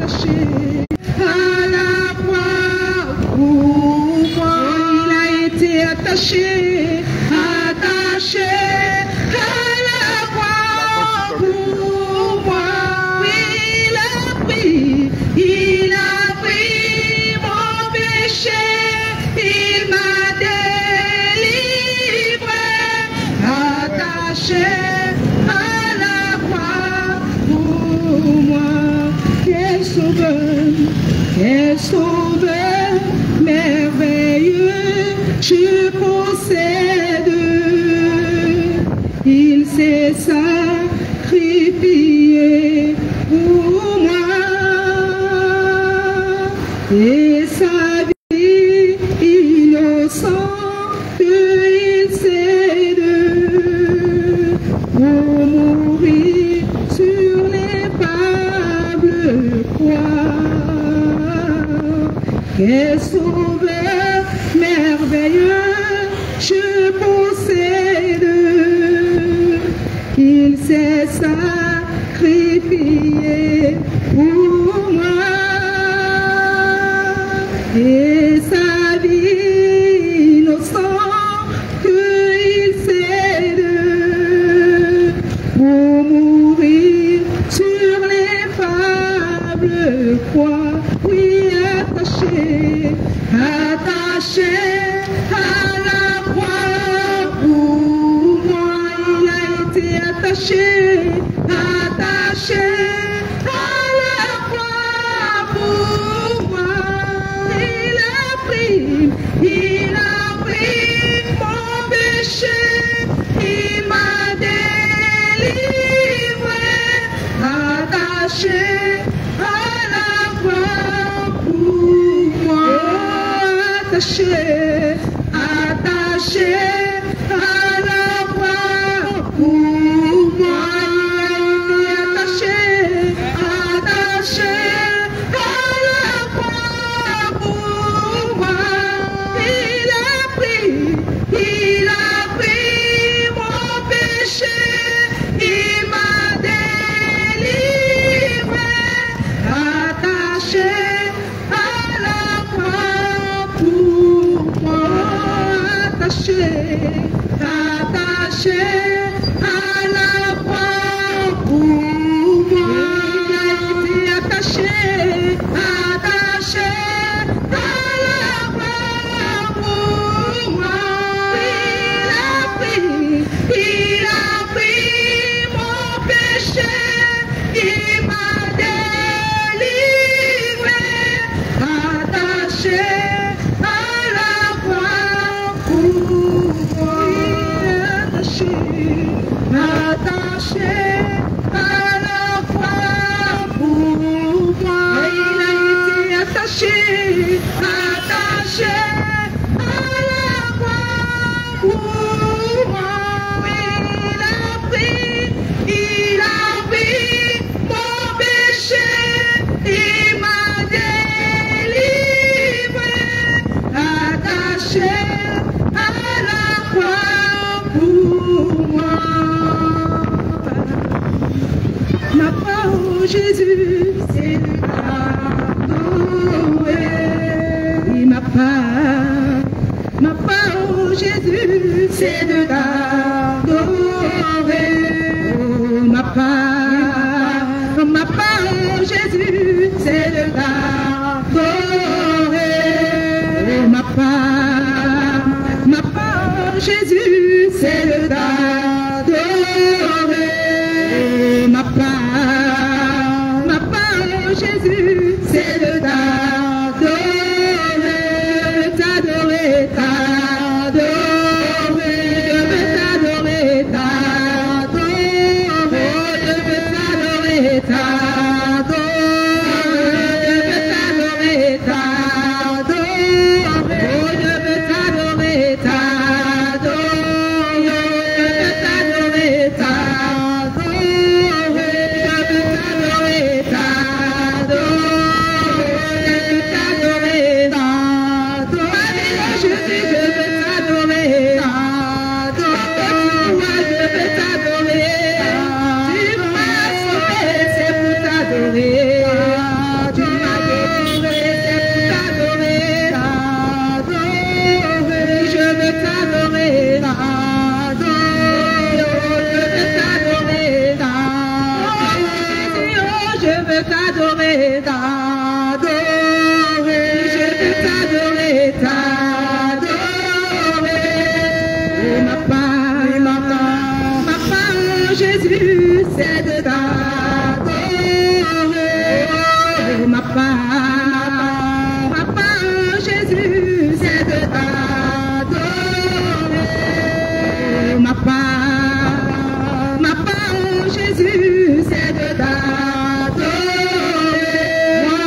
attaché à la croix pour moi. Il a été attaché, attaché à la croix pour moi. Oui, il a pris mon péché, il m'a délivré, attaché à la croix pour moi. Quel sauveur merveilleux je possède. Il s'est sacrifié pour moi et sa vie innocente il cède pour mourir sur l'épave croix. Quel sauveur merveilleux je possède. Il s'est sacrifié pour moi et sa vie innocente il cède pour mourir sur l'effable croix. Oui, attaché, attaché à la croix pour moi. Il a été attaché, attaché à la croix pour moi. Il a pris mon péché, il m'a délivré, attaché à la croix pour moi. Attaché, attaché à la croix pour moi. Attaché, attaché à la croix pour moi. Il a pris mon péché, il m'a délivré, attaché à la croix pour moi. Attaché, attaché à la croix pour moi. Il a été attaché, attaché à la croix pour moi. Il a pris mon péché, il m'a délivré, attaché à la croix pour moi. Attaché, attaché à la croix pour moi. Il a été attaché, attaché à la croix pour moi. Il a pris mon péché, il m'a délivré, attaché à la croix pour moi. Ma part, Jésus, c'est de t'adorer. Et ma part, Jésus, c'est de t'adorer. Oh, ma part, Jésus, c'est de t'adorer. Oh, ma part, Jésus, c'est de t'adorer. Oh, ma part, Jésus, c'est de t'adorer, t'adorer, t'adorer, je veux t'adorer, t'adorer, je veux t'adorer, t'adorer, je veux t'adorer, t'adorer, je veux t'adorer, t'adorer, t'adorer, t'adorer, je veux t'adorer, t'adorer. Et ma part, Jésus, c'est de t'adorer. Ma part, Jésus, c'est de t'adorer. Ma part, Jésus, c'est de t'adorer. Moi,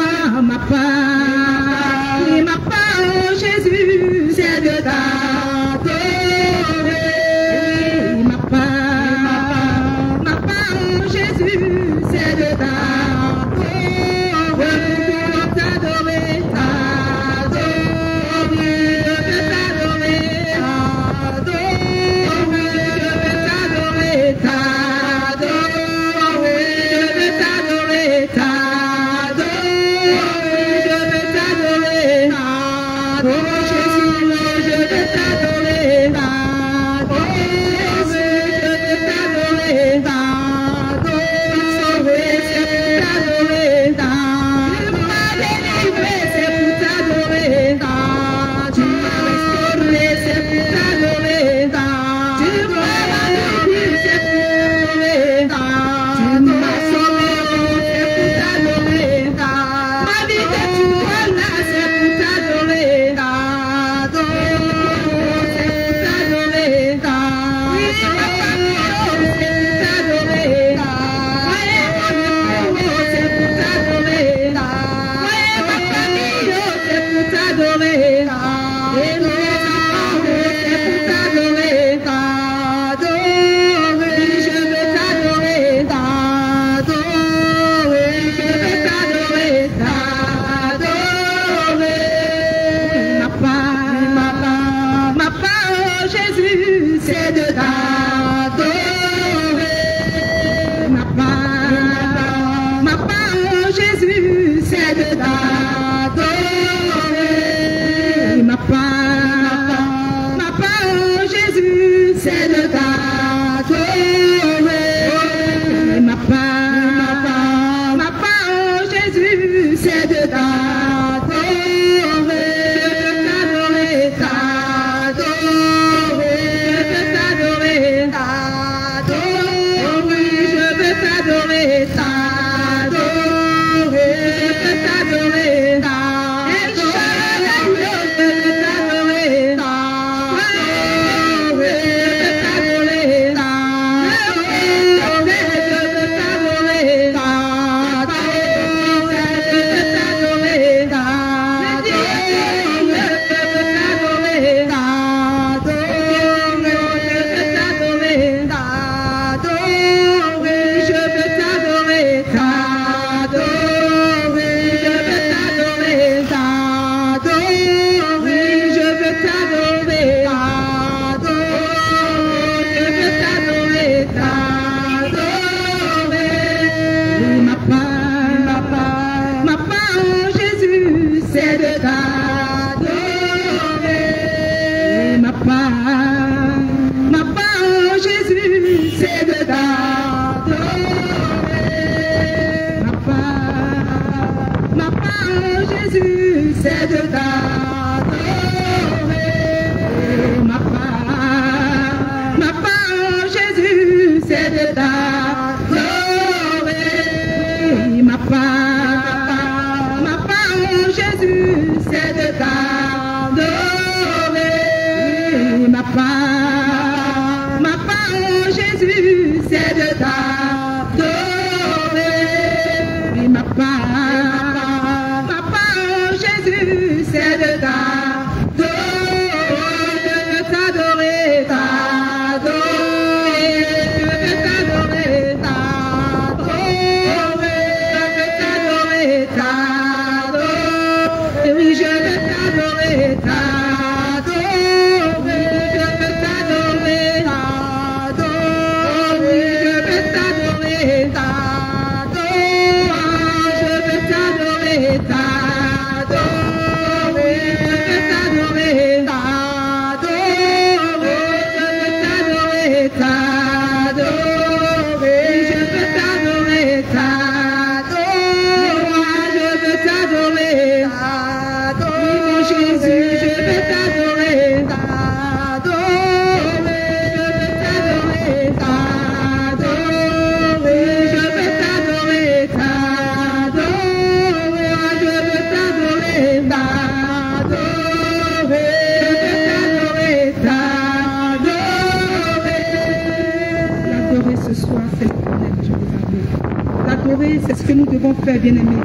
devons faire, bien-aimé.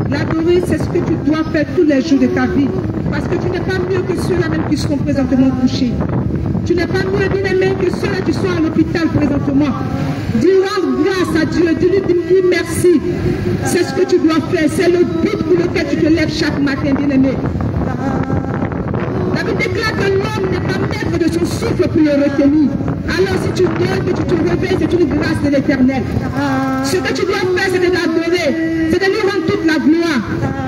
L'adorer, c'est ce que tu dois faire tous les jours de ta vie. Parce que tu n'es pas mieux que ceux-là même qui sont présentement couchés. Tu n'es pas mieux, bien-aimé, que ceux-là qui sont à l'hôpital présentement. Dis rends grâce à Dieu, dis-lui merci. C'est ce que tu dois faire. C'est le but pour lequel tu te lèves chaque matin, bien-aimé. La Bible déclare que l'homme n'est pas maître de son souffle pour le retenir. Alors si tu dors, que tu te réveilles, c'est une grâce de l'Éternel. Ce que tu dois faire, c'est de l'adorer. C'est de lui rendre toute la gloire.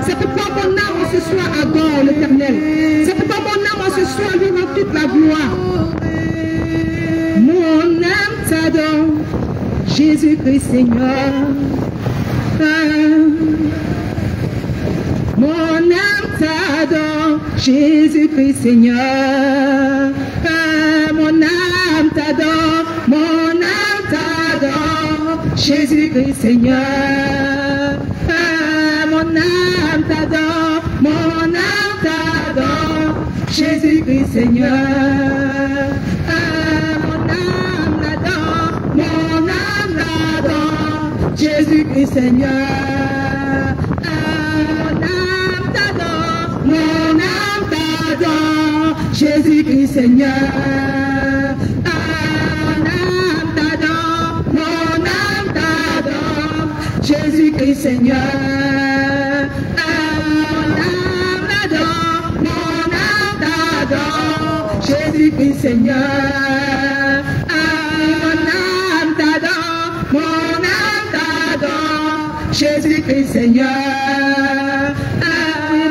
C'est pourquoi mon âme ce soir adore l'Éternel. C'est pourquoi mon âme ce soir lui rend toute la gloire. Mon âme t'adore, Jésus-Christ Seigneur. Mon âme t'adore, Jésus-Christ Seigneur. Mon âme t'adore, mon âme t'adore, Jésus-Christ Seigneur. Mon âme t'adore, mon âme t'adore, Jésus-Christ Seigneur. Mon âme l'adore, mon âme l'adore, Jésus-Christ Seigneur. Mon âme t'adore, Jésus-Christ Seigneur. Mon âme t'adore, mon âme t'adore, Jésus-Christ Seigneur. Mon âme t'adore, mon âme t'adore, Jésus-Christ Seigneur. Mon âme t'adore, mon âme t'adore, Jésus-Christ Seigneur. Jésus-Christ Seigneur,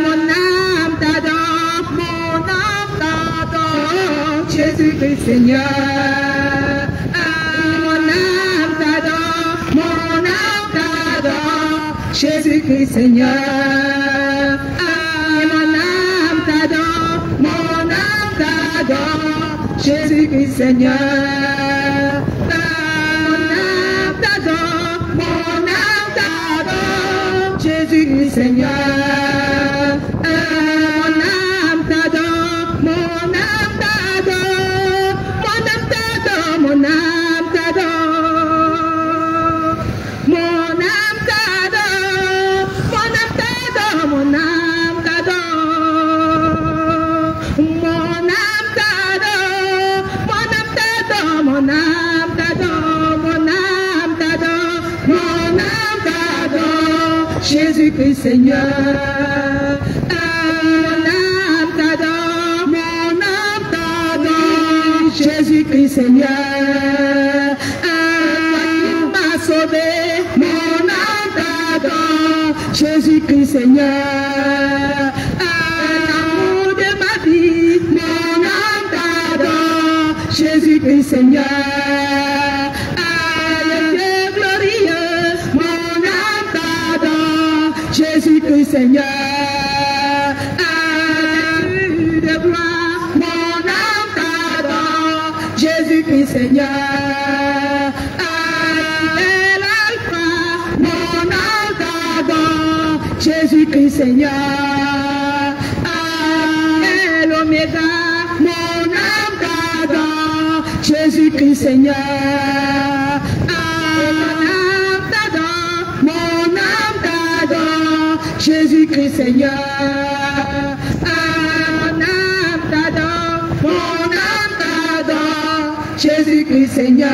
mon âme t'adore, mon âme t'adore, Jésus-Christ Seigneur, mon âme t'adore, mon âme t'adore, Jésus-Christ Seigneur, mon âme t'adore, mon âme t'adore, Jésus-Christ Seigneur. Jésus-Christ Seigneur, mon âme t'adore, mon âme t'adore, Jésus-Christ Seigneur, tu m'as sauvé, mon âme t'adore, Jésus-Christ Seigneur, l'amour de ma vie, mon âme t'adore, Jésus-Christ Seigneur. Jésus-Christ Seigneur, de gloire, mon âme t'adore, Jésus-Christ Seigneur, l'alpha, mon âme t'adore, Jésus-Christ Seigneur, l'oméga, mon âme t'adore, Jésus-Christ Seigneur. Jésus-Christ Seigneur, mon âme t'adore, mon âme t'adore, Jésus-Christ Seigneur,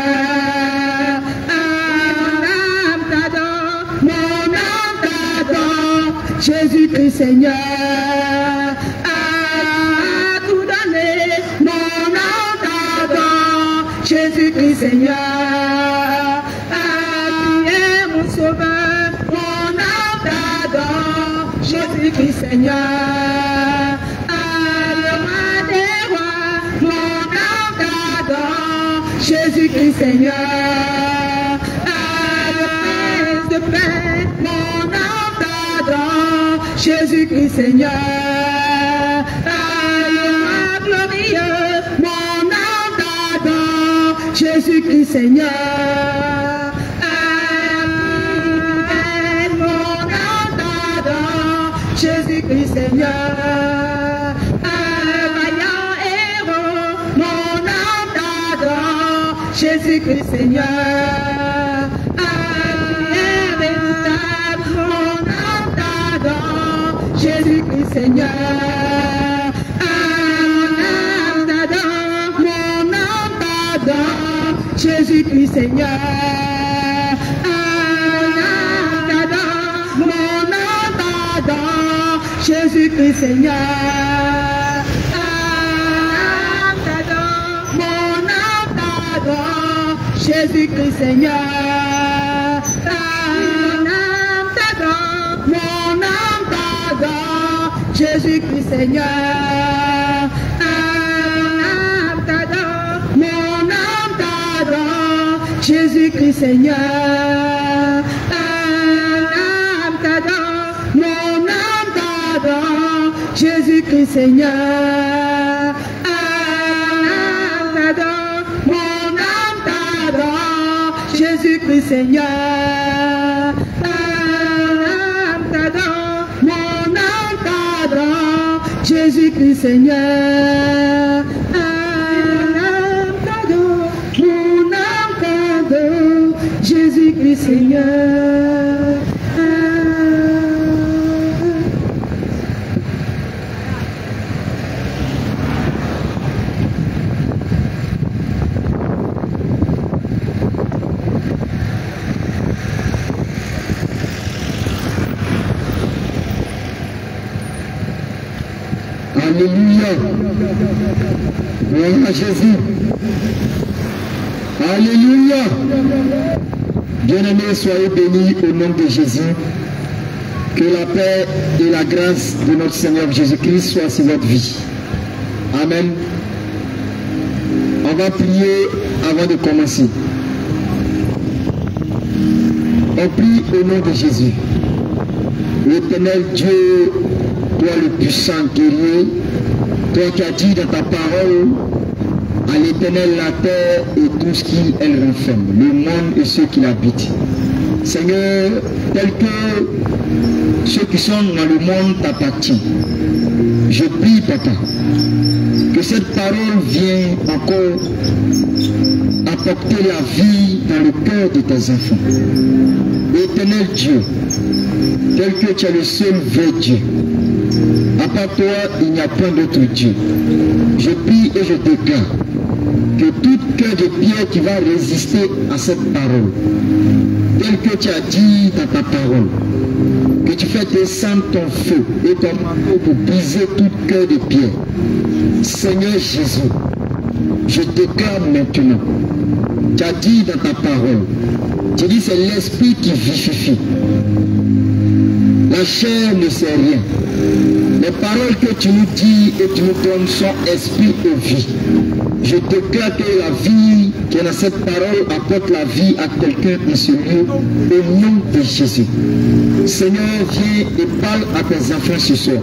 mon âme t'adore, mon âme t'adore, Jésus-Christ Seigneur, tout donné, mon âme t'adore, Jésus-Christ Seigneur, tu es mon sauveur, mon âme t'adore, Jésus-Christ Seigneur, le roi des rois, mon âme t'adore, Jésus-Christ Seigneur, le prince de paix, mon âme t'adore, Jésus-Christ Seigneur, le roi glorieux, mon âme t'adore, Jésus-Christ Seigneur. Jésus-Christ Seigneur, vaillant héros, mon âme t'adore, Jésus-Christ Seigneur, véritable, Jésus-Christ Seigneur, mon âme t'adore, Jésus-Christ Seigneur, mon âme t'adore, Jésus-Christ Seigneur, mon âme t'adore, Jésus-Christ Seigneur. Jésus-Christ Seigneur, âme t'adore, mon âme t'adore, Jésus-Christ Seigneur, âme t'adore, mon âme t'adore, Jésus-Christ Seigneur, âme t'adore, mon âme t'adore, Jésus-Christ Seigneur. Jésus-Christ Seigneur. Alléluia. Gloire à Jésus. Alléluia. Bien-aimés, soyez bénis au nom de Jésus. Que la paix et la grâce de notre Seigneur Jésus-Christ soient sur votre vie. Amen. On va prier avant de commencer. On prie au nom de Jésus. L'éternel Dieu, toi le puissant guerrier, toi qui as dit dans ta parole, à l'Éternel la terre et tout ce qu'elle renferme, le monde et ceux qui l'habitent. Seigneur, tel que ceux qui sont dans le monde t'appartiennent, je prie, Papa, que cette parole vienne encore apporter la vie dans le cœur de tes enfants. Éternel Dieu, tel que tu es le seul vrai Dieu, à part toi, il n'y a point d'autre Dieu. Je prie et je déclare que tout cœur de pierre qui va résister à cette parole, tel que tu as dit dans ta parole, que tu fais descendre ton feu et ton manteau pour briser tout cœur de pierre. Seigneur Jésus, je déclare maintenant, tu as dit dans ta parole, tu dis c'est l'esprit qui vivifie. La chair ne sait rien. Les paroles que tu nous dis et tu nous donnes sont esprit et vie. Je déclare que la vie qui est dans cette parole apporte la vie à quelqu'un en ce lieu au nom de Jésus. Seigneur, viens et parle à tes enfants ce soir.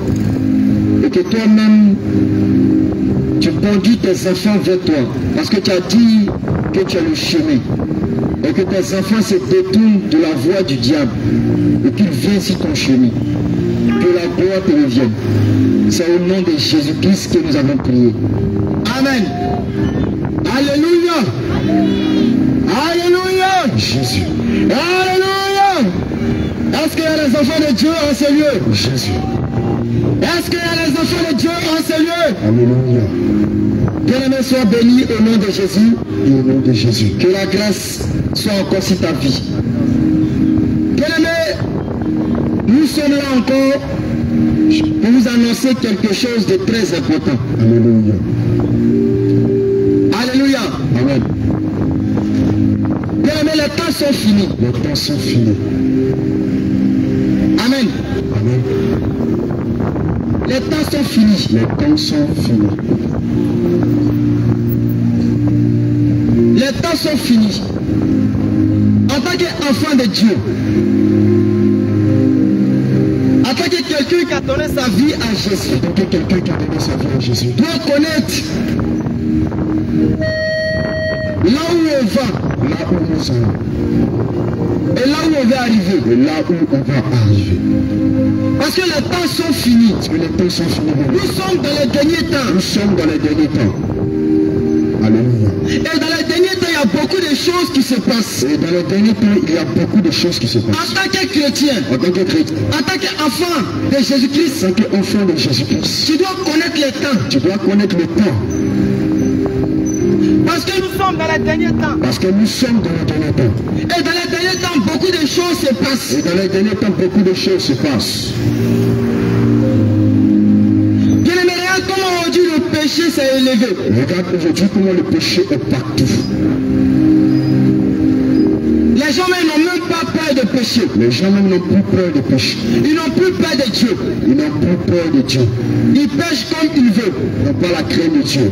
Et que toi-même, tu conduis tes enfants vers toi. Parce que tu as dit que tu as le chemin. Et que tes enfants se détournent de la voie du diable. Et qu'ils viennent sur ton chemin. Que la gloire te revienne. C'est au nom de Jésus-Christ que nous avons prié. Amen. Alléluia. Alléluia. Jésus. Alléluia. Est-ce qu'il y a les enfants de Dieu en ce lieu? Jésus. Est-ce qu'il y a les enfants de Dieu en ce lieu? Alléluia. Bien-aimé, sois béni au nom de Jésus. Et au nom de Jésus. Que la grâce soit encore sur ta vie. Bien-aimé, nous sommes là encore pour vous annoncer quelque chose de très important. Alléluia. Alléluia. Amen. Bien-aimé, les temps sont finis. Les temps sont finis. Amen. Amen. Les temps sont finis. Les temps sont finis. Les temps sont finis. En tant qu'enfant de Dieu, en tant que quelqu'un qui a donné sa vie à Jésus, en tant que quelqu'un qui a donné sa vie à Jésus, doit connaître là où on va, là où nous allons, et là où on va arriver, et là où on va arriver. Parce que les temps sont finis. Parce que les temps sont finis. Nous sommes dans les derniers temps. Nous sommes dans les derniers temps. Alléluia. Et dans les derniers temps, il y a beaucoup de choses qui se passent. Et dans le dernier temps, il y a beaucoup de choses qui se En passent. tant que chrétien, En tant que chrétien, en tant qu'enfant de Jésus-Christ, en tant qu'enfant de Jésus-Christ, tu dois connaître les temps. tu dois connaître le temps. Parce que nous sommes dans les derniers temps. Parce que nous sommes dans le dernier temps. Et dans les derniers temps, beaucoup de choses se passent. Et dans les derniers temps, beaucoup de choses se passent. Bien aimé, regarde comment aujourd'hui le péché s'est élevé. Regarde aujourd'hui comment le péché est partout. Les gens même n'ont même pas peur de péché. Les gens même n'ont plus peur de péché. Ils n'ont plus peur de Dieu. Ils n'ont plus peur de Dieu. Ils pêchent comme ils veulent. Ils n'ont pas la crainte de Dieu.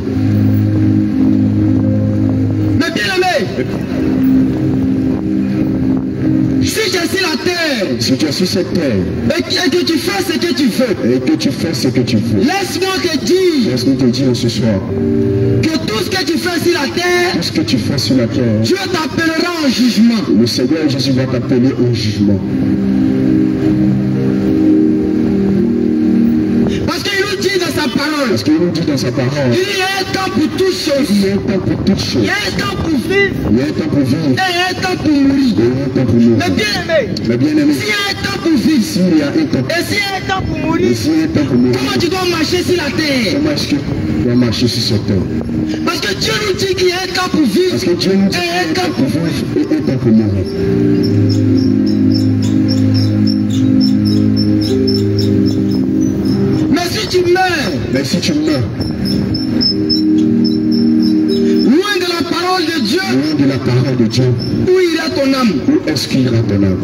Mais bien aimé, si tu es sur la terre Si tu es sur cette terre et que tu fais ce que tu veux, et que tu fais ce que tu veux, laisse-moi te dire laisse-moi te dire ce soir, que tout ce que tu fais sur la terre, tout ce que tu fais sur la terre, Dieu t'appellera en jugement. le Seigneur Jésus va t'appeler au jugement. Parce qu'il nous dit dans sa parole, Parce qu'il nous dit dans sa parole, il y a un temps pour toutes choses. il y a un temps pour toutes choses. Il y a un temps pour vivre Il y a un temps pour vivre. et il y a un temps pour mourir. Il y a un temps pour mourir. Mais bien aimé, Mais bien aimé, s'il y a un temps pour vivre s'il y a un temps, et s'il y a un temps pour et mourir, s'il y a un temps pour mourir, comment tu dois marcher sur la terre? comment est-ce que tu dois marcher sur cette terre? Parce que Dieu nous dit qu'il y a un temps pour vivre Parce que Dieu nous dit et qu'il y a un un temps temps pour pour mourir. vivre et un temps pour mourir. Mais si tu meurs Mais si tu meurs loin de la parole de Dieu, loin de la parole de Dieu, où ira ton âme? où est-ce qu'il ira ton âme?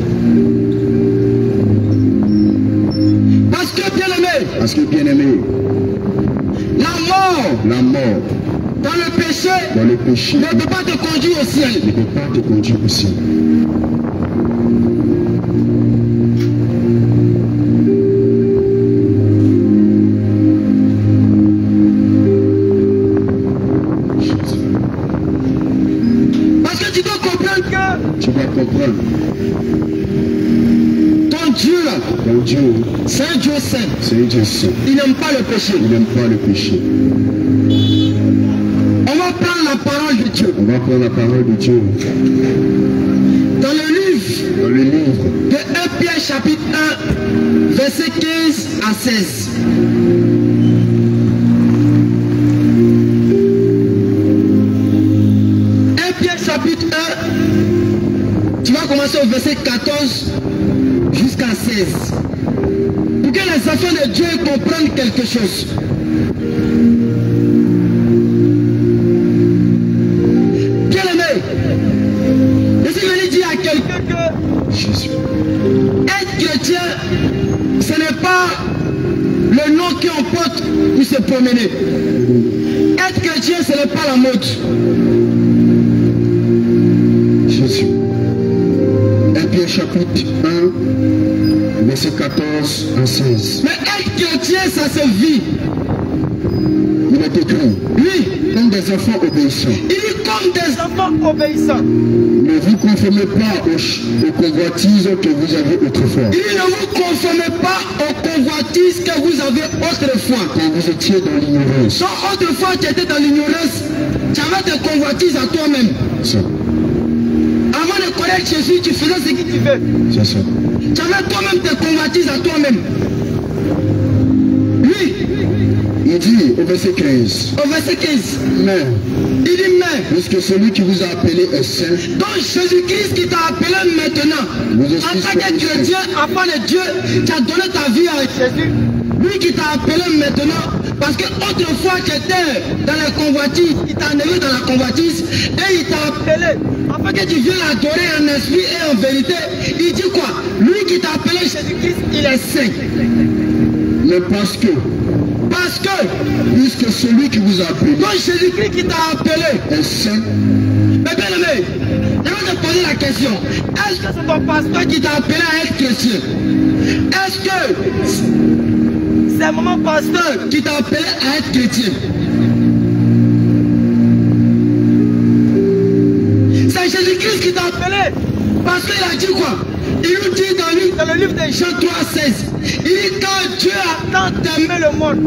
Parce que bien aimé, Parce que bien aimé, la mort la mort dans le péché dans le péché ne peut pas te conduire au ciel. ne peut pas te conduire au ciel. Parce que tu dois comprendre que Tu dois comprendre, ton Dieu là, ton Dieu, c'est un Dieu saint. c'est un Dieu saint. Il n'aime pas le péché. Il n'aime pas le péché. On va prendre la parole de Dieu. On va prendre la parole de Dieu Dans le livre dans le livre de 1 Pierre chapitre 1, verset 15 à 16. 1 Pierre chapitre 1, tu vas commencer au verset 14 jusqu'à 16. Pour que les enfants de Dieu comprennent quelque chose. Bien aimé, je suis venu dire à quelqu'un que Jésus. être chrétien, ce n'est pas le nom qu'on porte pour se promener. Être chrétien, ce n'est pas la mode. Jésus. 1 Pierre chapitre 1, verset 14 à 16. Mais être chrétien, ça se vit. Il est écrit, Oui, comme des enfants obéissants, il dit comme des enfants obéissants. ne vous conformez pas aux convoitises que vous avez autrefois, Il dit ne vous conformez pas aux convoitises que vous avez autrefois. quand vous étiez dans l'ignorance. Donc autrefois tu étais dans l'ignorance, tu avais tes convoitises à toi-même. Ça, Avant de connaître Jésus, tu faisais ce que tu veux. c'est ça. Tu avais toi-même tes convoitises à toi-même. Oui, Il dit au verset 15, au verset 15, mais, il dit mais, puisque celui qui vous a appelé est saint, donc Jésus-Christ qui t'a appelé maintenant, vous aussi en tant que soyez saints. chrétien, enfant de Dieu, tu as donné ta vie à Jésus. Lui qui t'a appelé maintenant, parce que autrefois tu étais dans la convoitise, il t'a enlevé dans la convoitise et il t'a appelé afin que tu viennes l'adorer en esprit et en vérité. Il dit quoi? Lui qui t'a appelé Jésus-Christ, il est saint. Mais parce que, puisque celui qui vous a appelé donc Jésus-Christ qui t'a appelé, est saint, mais bien aimé, je vais te poser la question. Est-ce que c'est ton pasteur qui t'a appelé à être chrétien? Est-ce que c'est mon pasteur qui t'a appelé à être chrétien? C'est Jésus-Christ qui t'a appelé. Parce qu'il a dit quoi? Il nous dit dans le livre de Jean 3,16, il dit quand Dieu a tant aimé le monde,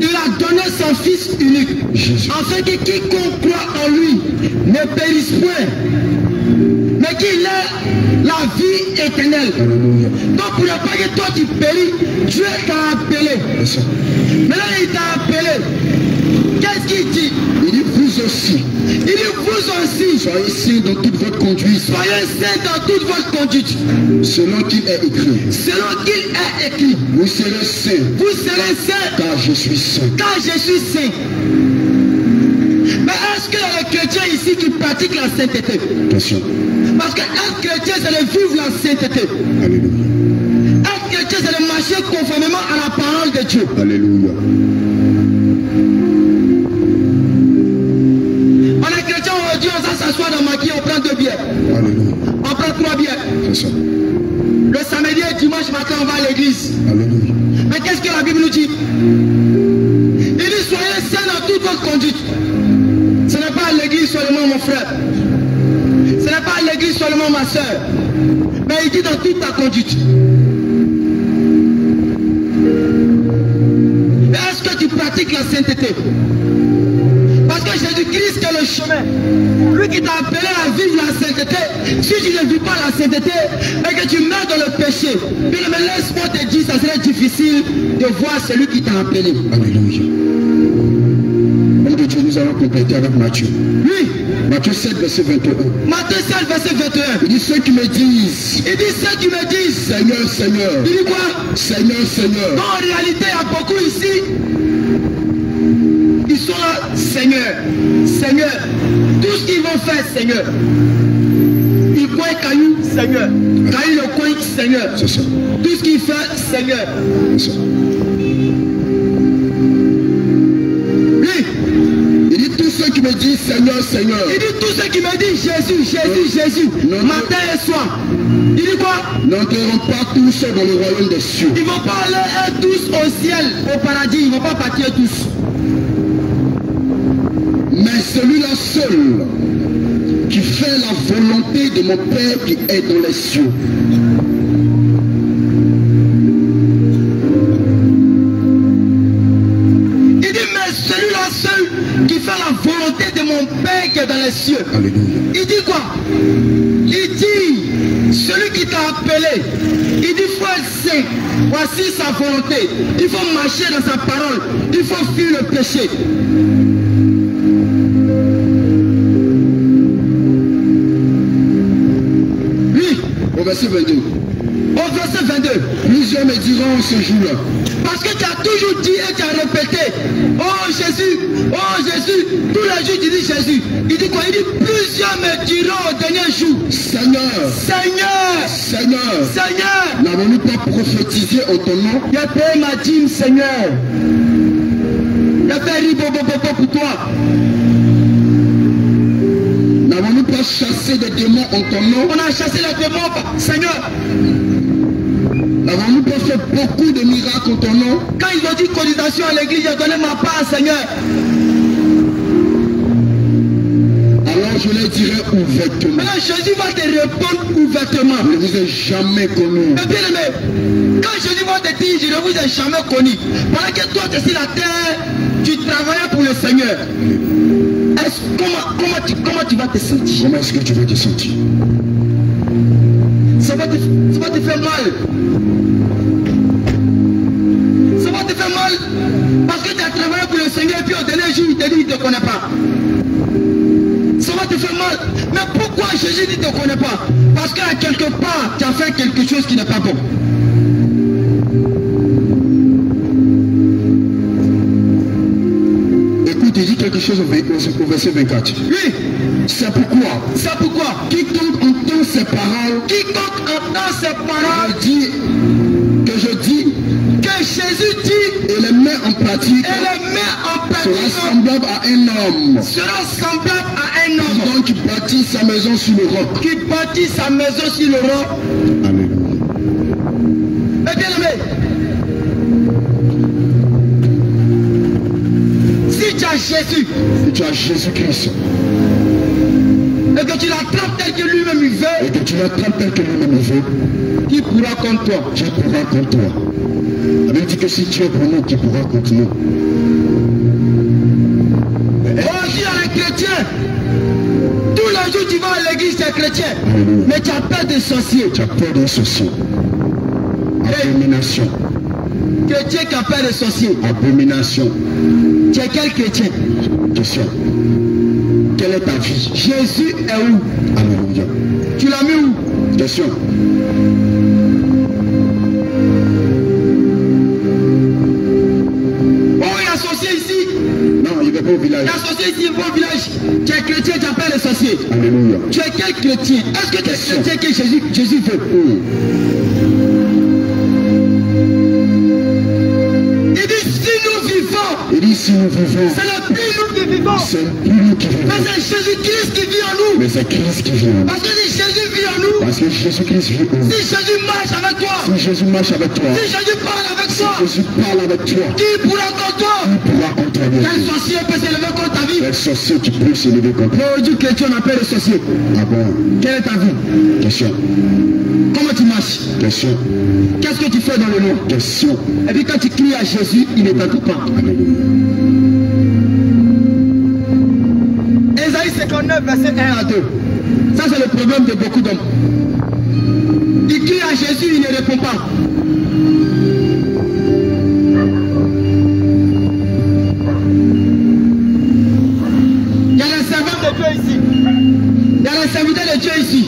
il a donné son Fils unique, afin que quiconque croit en lui ne périsse point, mais qu'il ait la vie éternelle. Donc pour ne pas que toi tu péris, Dieu t'a appelé. Maintenant il t'a appelé. Qu'est-ce qu'il dit? Il dit vous aussi. Il dit vous aussi. Soyez saints dans toute votre conduite. Soyez saints dans toute votre conduite. Selon qu'il est écrit. Selon qu'il est écrit. Vous serez saints. Vous serez saints. Car je suis saint. Car je suis saint. Mais est-ce qu'il y a des chrétiens ici qui pratiquent la sainteté? Attention. Parce qu'un chrétien, c'est de vivre la sainteté. Alléluia. Un chrétien, c'est de marcher conformément à la parole de Dieu. Alléluia. On est chrétien aujourd'hui, on s'assoit dans maquis, on prend 2 bières. Alléluia. On prend 3 bières. C'est ça. Le samedi et dimanche matin, on va à l'église. Alléluia. Mais qu'est-ce que la Bible nous dit? Il dit soyez saints dans toute votre conduite. Ce n'est pas à l'église seulement mon frère. Ce n'est pas à l'église seulement ma soeur. Mais il dit dans toute ta conduite. Est-ce que tu pratiques la sainteté? Parce que Jésus-Christ est le chemin. Lui qui t'a appelé à vivre la sainteté. Si tu ne vis pas la sainteté et que tu meurs dans le péché, bien mais laisse-moi te dire, ça serait difficile de voir celui qui t'a appelé. Alléluia. Nom de Dieu, nous allons compléter avec Matthieu. Oui. Matthieu 7, verset 21. Matthieu 7, verset 21. Il dit ceux qui me disent. Il dit ceux qui me disent. Seigneur, Seigneur. Il dit quoi? Seigneur, Seigneur. Non, en réalité, il y a beaucoup ici. Ils sont là, Seigneur, Seigneur. Tout ce qu'ils vont faire, Seigneur. Ils coignent caillou, Seigneur. Caillou le coin, Seigneur. C'est ça. Tout ce qu'il fait, Seigneur. C'est ça. Oui. Il dit tous ceux qui me disent Seigneur, Seigneur. Il dit tous ceux qui me disent Jésus, Jésus, Jésus. Non, matin et soir. Il dit quoi? N'entreront pas tous dans le royaume des cieux. Ils ne vont pas aller tous au ciel, au paradis. Ils ne vont pas partir tous. Mais celui-là seul qui fait la volonté de mon Père qui est dans les cieux. Il dit mais celui-là seul qui fait la volonté de mon Père qui est dans les cieux. Alléluia. Il dit quoi? Il dit celui qui t'a appelé, il dit faut être saint. Voici sa volonté. Il faut marcher dans sa parole. Il faut fuir le péché. Au verset 22. Au verset 22. Plusieurs me diront ce jour-là. Parce que tu as toujours dit et tu as répété. Oh Jésus, oh Jésus. Tous les jours tu dis Jésus. Il dit quoi? Il dit plusieurs me diront au dernier jour. Seigneur, Seigneur, Seigneur, Seigneur. n'avons-nous pas prophétisé en ton nom? J'ai payé ma dîme, Seigneur. J'ai fait ribobobobo pour toi. N'avons-nous pas chassé des démons en ton nom? On a chassé les démons, Seigneur. N'avons-nous pas fait beaucoup de miracles en ton nom? Quand ils ont dit cotisation à l'église, j'ai donné ma part, Seigneur. Alors je leur dirai ouvertement. Alors Jésus va te répondre ouvertement. Je ne vous ai jamais connu. Mais bien aimé, quand Jésus va te dire, je ne vous ai jamais connu. Pendant que toi, tu es sur la terre, tu travaillais pour le Seigneur. Comment tu vas te sentir? Comment est-ce que tu vas te sentir? Ça va te faire mal. Ça va te faire mal parce que tu as travaillé pour le Seigneur et puis au dernier jour, il te dit qu'il ne te connaît pas. Ça va te faire mal. Mais pourquoi Jésus dit qu'il ne te connaît pas? Parce qu'à quelque part, tu as fait quelque chose qui n'est pas bon. Écoute, il dit quelque chose au verset 24. Oui. C'est pourquoi. C'est pourquoi. Quiconque entend ces paroles. Quiconque entend ces paroles. Que je dis. Que Jésus dit. Et les met en pratique. Et les met en pratique. Sera semblable à un homme. Sera semblable à un homme. Donc qui bâtit sa maison sur le roc. Qui bâtit sa maison sur le roc. Alléluia. Mais bien aimé. Si tu as Jésus. Et tu as Jésus-Christ. Et que tu l'attrapes tel que lui-même il veut. Et que tu l'attrapes tel que lui-même il veut. Qui pourra contre toi? Qui pourra contre toi? La Bible dit que si tu es pour nous, qui pourra contre nous? Oh, dis à les chrétiens. Tous les jours tu vas à l'église, tu es chrétien. Alléluia. Mais tu as peur des sorciers. Tu as peur des sorciers. Abomination. Chrétien qui a peur des sorciers. Abomination. Tu es quel chrétien? Question. Quelle est ta vie? Jésus est où? Alléluia. Tu l'as mis où? Question. Oh, il y a sorcier ici. Non, il ne va pas au Il village. y a sorcier ici, il va au village. Tu es chrétien, tu as peur des sorciers. Alléluia. Tu es quel chrétien? Est-ce que tu es chrétien que Jésus veut? Il dit si nous vivons, Il dit si nous vivons, c'est le plus nous qui vivons. c'est plus nous qui vivons, Mais c'est Jésus-Christ qui vit en nous. mais c'est Christ qui vit en nous. Parce que si Jésus vit en nous, Parce que Jésus-Christ vit en nous. si Jésus marche avec toi, Si Jésus marche avec toi, si Jésus parle avec toi, Jésus parle avec toi, qui pourra contre toi? qui pourra contre toi? Quel sorcier peut s'élever contre ta vie? Quel sorcier tu peux s'élever contre toi? Oh, Dieu chrétien, on appelle le sorcier. Ah bon? Quelle est ta vie? Question. Comment tu marches? Question. Qu'est-ce que tu fais dans le noir? Question. Et puis quand tu cries à Jésus, il ne t'entend pas. Alléluia. Ésaïe 59, verset 1 à 2. Ça, c'est le problème de beaucoup d'hommes. Ils crient à Jésus, il ne répond pas. Il y a les servants de Dieu ici. Il y a les serviteurs de Dieu ici.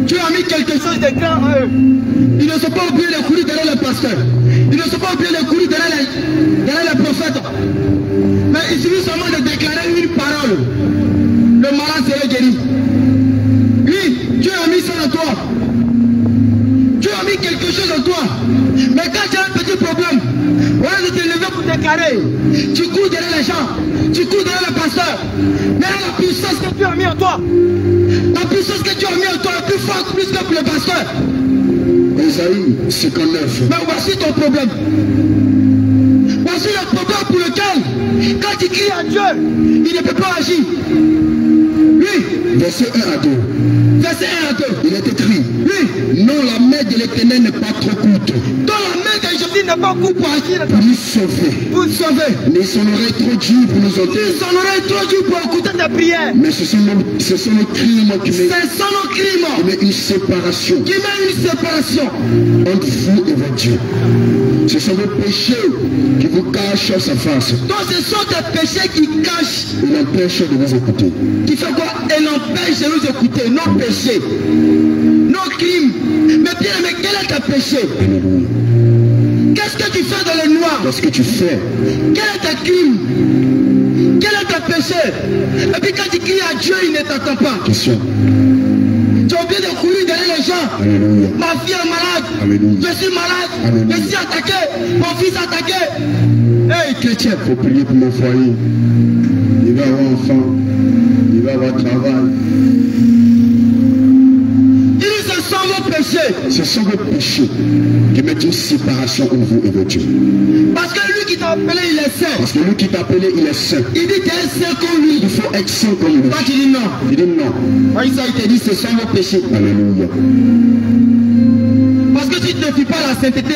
Dieu a mis quelque chose de grand en eux. Ils ne sont pas oubliés de courir derrière le pasteur. Ils ne sont pas oubliés de courir derrière les prophètes. Mais il suffit seulement de déclarer une parole. Le malade serait guéri. Oui, Dieu a mis ça en toi. Dieu a mis quelque chose en toi. Mais quand tu as un petit problème, voilà de te lever pour déclarer. Tu cours derrière les gens. Tu cours derrière le pasteur. Mais là, la puissance que Dieu a mis en toi. La puissance que Dieu a mis en toi est plus forte plus que pour le pasteur. Ésaïe 59. Mais voici ton problème. Voici le problème pour lequel, quand tu cries à Dieu, il ne peut pas agir. Oui. Verset 1 à 2. Verset 1 à 2. Il est écrit. Oui. Non, la main de l'Éternel n'est pas trop courte Dans la main de Jésus n'est pas court pour agir. pour nous sauver. Pour te sauver. Mais son oreille trop dure pour nous entendre. Son oreille trop dure pour écouter tes prières. Mais ce sont nos crimes qui met, C'est son crime qui met une séparation qui met une séparation. entre vous et votre Dieu. Ce sont vos péchés qui vous cachent sa face. Donc ce sont tes péchés qui cachent. Il empêche de vous écouter. Qui fait quoi? Elle empêche de nous écouter. Nos péchés. Nos crimes. Mais bien, mais quel est ton péché? Alléluia. Qu'est-ce que tu fais dans le noir? Qu'est-ce que tu fais? Quel est ton crime? Quel est ton péché? Et puis quand tu cries à Dieu, il ne t'entend pas. Question. Tu as oublié de courir derrière les gens. Alléluia. Ma fille est malade. Alléluia. Je suis malade. Alléluia. Je suis attaqué. Mon fils est attaqué. Hey chrétien. Il faut prier pour mon foyer. Il va avoir enfant. Il va avoir travail. Ils se sont vos péchés. Ce sont vos péchés qui mettent une séparation entre vous et votre Dieu. Parce que lui qui t'a appelé, il est saint. Parce que lui qui t'a appelé, il est saint. Il dit t'es saint comme lui. Il faut être saint comme lui. Toi tu dis non. Il dit non. Moi ça il te dit ce sont vos péchés. Alléluia. Parce que si tu ne fais pas la sainteté,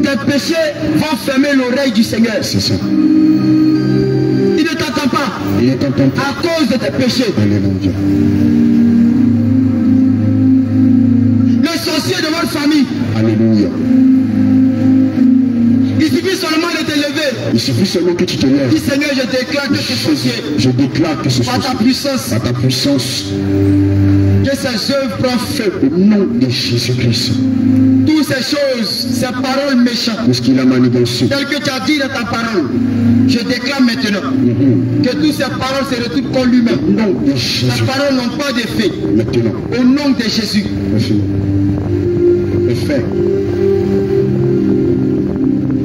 tes péchés vont fermer l'oreille du Seigneur. C'est ça. Il ne t'entend pas Il est en temps. à cause de tes péchés. Alléluia. Les sorciers de votre famille, Alléluia. il suffit seulement de te lever. Il suffit seulement que tu te lèves. Dis Seigneur, je déclare que ce sorcier, Je déclare que ce soit par ta puissance, par ta puissance, que ses œuvres prennent feu. au nom de Jésus-Christ, Toutes ces choses, ces paroles méchantes, tout ce qu'il a manigancé. telles que tu as dit dans ta parole, je déclare maintenant que toutes ces paroles se retournent contre lui-même. Au nom de Ces Jésus. paroles n'ont pas d'effet. Maintenant, Au nom de Jésus. merci. Le fait.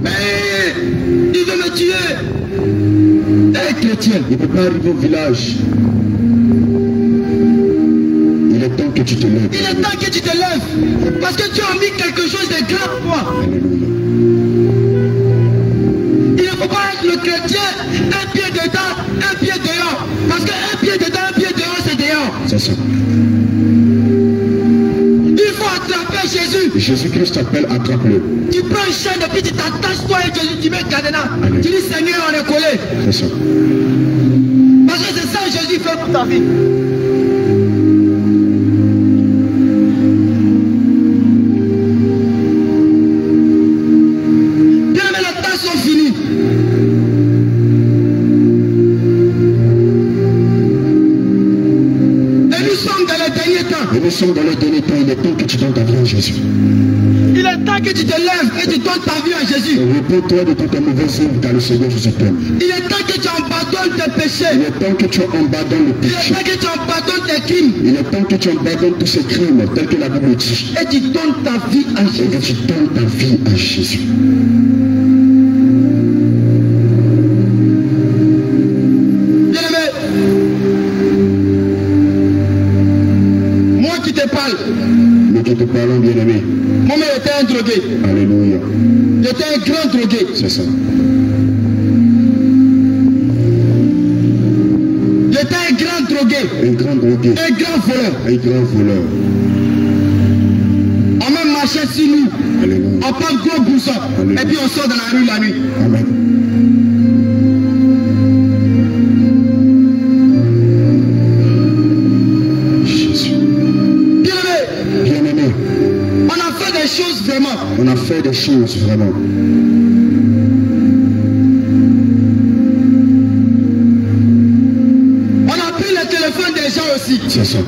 Mais il veut me tuer. Hey chrétien, Il ne peut pas arriver au village. Il est temps que tu te lèves. il est temps que tu te lèves. Parce que tu as mis quelque chose de grand pour toi. Alléluia. Il ne faut pas être le chrétien, un pied dedans, un pied dehors. Parce qu'un pied dedans, un pied dehors, ça. Il faut attraper Jésus. Jésus-Christ t'appelle, attrape-le. Tu prends une chaîne et puis tu t'attaches toi et Jésus, tu mets cadenas. Tu dis Seigneur, on est collé. C'est ça. Parce que c'est ça que Jésus fait pour ta vie. Bien, mais les tâches sont finies. Et nous sommes dans les derniers temps. Et nous sommes dans les derniers temps. Il est temps que tu donnes ta vie à Jésus. Il est temps que tu te lèves et tu donnes ta vie à Jésus. Réponds-toi de toutes tes mauvaises œuvres car le Seigneur Jésus t'aime. Il est temps que tu abandonnes tes péchés. Il est temps que tu abandonnes le Il est péché. temps que tu abandonnes tes crimes. Il est temps que tu abandonnes tous ces crimes tels que la Bible dit. Et tu donnes ta vie à Et Jésus. que tu donnes ta vie à Jésus. Bien-aimé, moi qui te parle, Nous qui te parlons, bien-aimé. mon mère était un drogué. Alléluia. J'étais un grand drogué. C'est ça. J'étais un grand drogué. Un grand drogué. Un grand voleur. Un grand voleur. On même marchait sur nous. Alléluia. On prend gros bousson. Alléluia. Et puis on sort dans la rue la nuit. Amen. Jésus. Bien-aimé, Bien-aimé, on a fait des choses vraiment. on a fait des choses vraiment. On a pris le téléphone des gens aussi. C'est ça.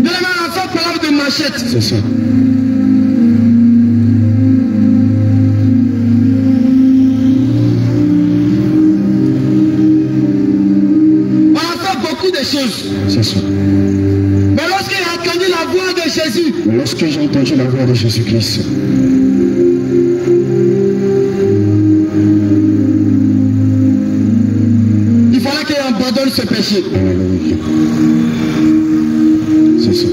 Bien-aimé, on a fait parole de machette. C'est ça. On a fait beaucoup de choses. C'est ça. Mais lorsqu'il a entendu la voix de Jésus, Mais lorsque j'ai entendu la voix de Jésus-Christ, il fallait qu'il abandonne ce péché. Alléluia. C'est ça.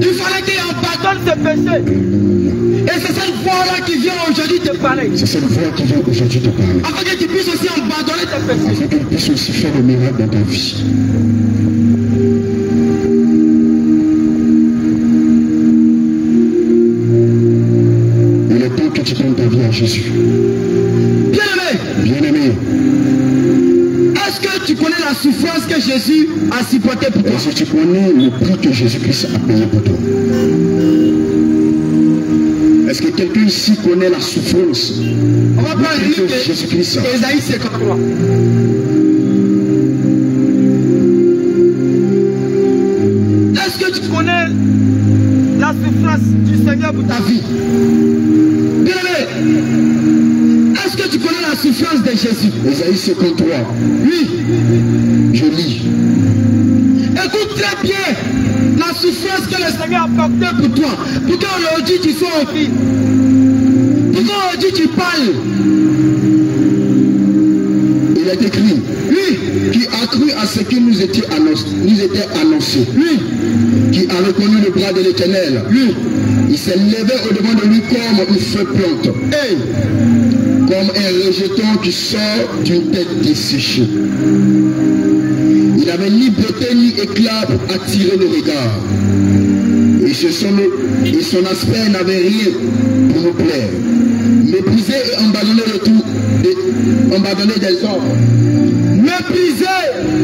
Il fallait qu'il abandonne ce péché. Alléluia. Et c'est cette voix-là qui vient aujourd'hui te parler. C'est cette voix qui vient aujourd'hui te parler. Afin que tu puisses aussi abandonner tes péchés. Afin qu'il puisse aussi faire le miracle dans ta vie. Il est temps que tu donnes ta vie à Jésus. Bien-aimé, Bien-aimé, est-ce que tu connais la souffrance que Jésus a supportée pour toi? est-ce que tu connais le prix que Jésus-Christ a payé pour toi? Est-ce que quelqu'un ici connaît la souffrance On va prendre le livre de Jésus-Christ? d'Ésaïe 53. Est-ce que tu connais la souffrance du Seigneur pour ta vie? Bien-aimé, est-ce que tu connais la souffrance de Jésus? Ésaïe 53. Oui. Je lis. Écoute très bien la souffrance que le Seigneur a portée pour toi. Pour qu'aujourd'hui tu sois en vie. Pour qu'aujourd'hui tu parles. Il est écrit, Oui. qui a cru à ce qui nous était annoncé, Oui. qui a reconnu le bras de l'Éternel. Oui. Il s'est levé au-devant de lui comme une feuille plante, Hey. comme un rejeton qui sort d'une tête desséchée. Il n'avait ni beauté ni éclat pour attirer le regard. Et son aspect n'avait rien pour nous plaire. Méprisé et abandonné abandonné des hommes. Méprisé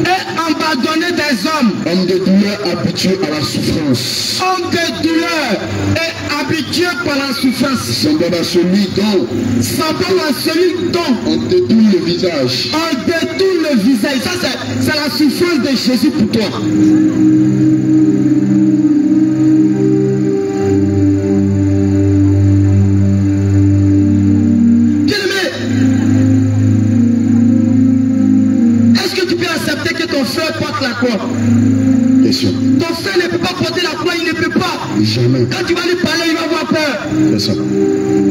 et abandonné des hommes. Homme de douleur habitué à la souffrance. Homme de douleur et habitué par la souffrance. Semblable à celui dont Semblable à celui dont on détourne le visage. on détourne le visage. Ça, c'est la souffrance de Jésus pour toi. Bien-aimé, est-ce que tu peux accepter que ton frère porte la croix? Question. Ton frère ne peut pas porter la croix, il ne peut pas. Jamais. Quand tu vas lui parler, il va avoir peur. C'est ça.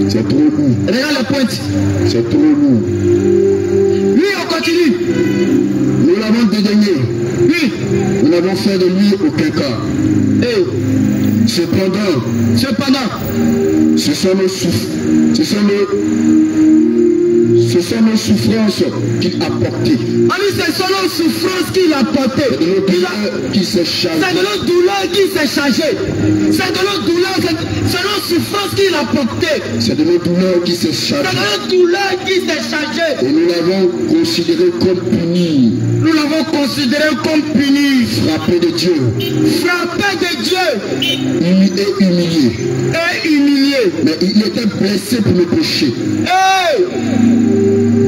C'est trop lourd. Regarde la pointe. C'est trop lourd. Oui, on continue. Nous l'avons dédaigné. Oui. Nous n'avons fait de lui aucun cas. Et Cependant, cependant, Ce sont nos souffrances qu'il a portées. Ce sont nos souffrances qu'il a portées. C'est de nos douleurs qui s'est chargé. C'est de nos douleurs qui s'est chargé. C'est de nos douleurs, c'est nos souffrances qu'il a portées. C'est de nos douleurs qui s'est chargé. C'est de nos douleurs qui s'est chargé. Et nous l'avons considéré comme puni. Nous l'avons considéré comme puni. Frappé de Dieu. Frappé de Dieu. Et humilié. Et humilié. Mais il était blessé pour nos péchés. Hey!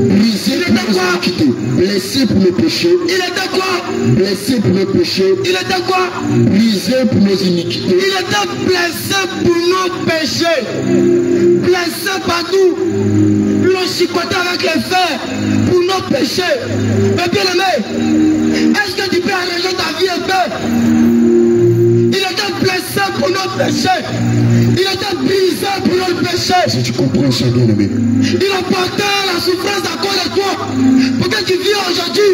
Brisé pour nos iniquités. Blessé pour nos péchés. Il était quoi? Blessé pour nos péchés. Il était quoi? Brisé pour nos iniquités. Il était blessé pour nos péchés. Blessé partout. L'on chicotait avec les fers pour nos péchés. Mais bien aimé, est-ce que tu peux arranger ta vie un peu? Il était blessé pour nos péchés. Il était brisé pour nos péchés. Si tu comprends ça, bien aimé. Il a porté la souffrance à cause de toi. Pour que tu vis aujourd'hui,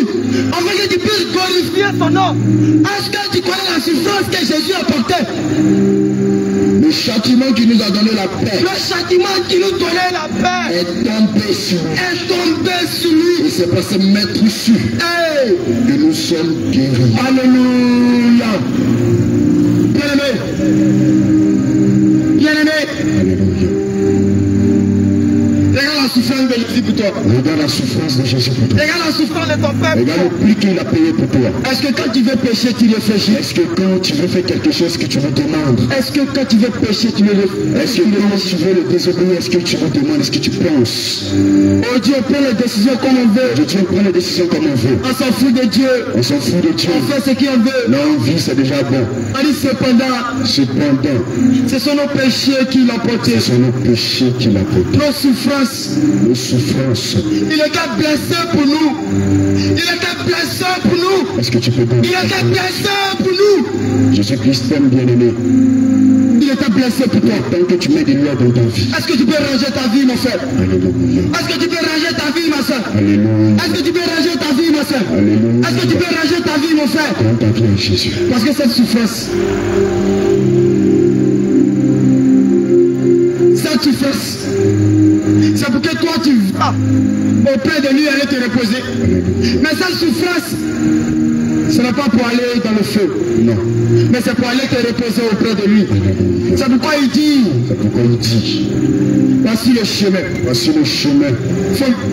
afin que tu puisses glorifier son nom. Est-ce que tu connais la souffrance que Jésus a portée? Le châtiment qui nous a donné la paix. Le châtiment qui nous donnait la paix est tombé sur lui. Est tombé sur lui. Et c'est parce que mettre dessus que nous sommes guéris. Alléluia. Bien-aimé. Bien-aimé. Alléluia. Regarde la souffrance de Jésus pour toi. Regarde la souffrance de Jésus pour toi. Regarde la souffrance de ton père. Regarde le prix qu'il a payé pour toi. Est-ce que quand tu veux pécher, tu réfléchis? Est-ce que quand tu veux faire quelque chose que tu me demandes? Est-ce que quand tu veux pécher, tu le réfléchis? Est-ce que quand tu veux le désobéir, est-ce que tu me demandes? Est-ce que tu penses? Oh Dieu, prend les décisions comme on veut. Dieu prend les décisions comme on veut. On s'en fout de Dieu. On s'en fout de Dieu. On fait ce qu'on veut. Non, vie, c'est déjà bon. On dit cependant, ce sont nos péchés qui l'ont porté. Ce sont nos péchés qui l'ont porté. Nos souffrances. Il était blessé pour nous. Il était blessé pour nous. Est-ce que tu peux dire? Il était blessé pour nous. Jésus-Christ t'aime, bien-aimé. Il était blessé pour toi. Tant que tu mets des lois dans ta vie. Est-ce que tu peux ranger ta vie, mon frère? Alléluia. Est-ce que tu peux ranger ta vie, ma soeur? Alléluia. Est-ce que tu peux ranger ta vie, ma soeur? Alléluia. Est-ce que tu peux ranger ta vie, mon frère? Prends ta vie à Jésus. Parce que cette souffrance, c'est pour que toi tu vas auprès de lui aller te reposer. Mais cette souffrance, ce n'est pas pour aller dans le feu. Non. Mais c'est pour aller te reposer auprès de lui. C'est pourquoi il dit. Voici le chemin. Voici le chemin.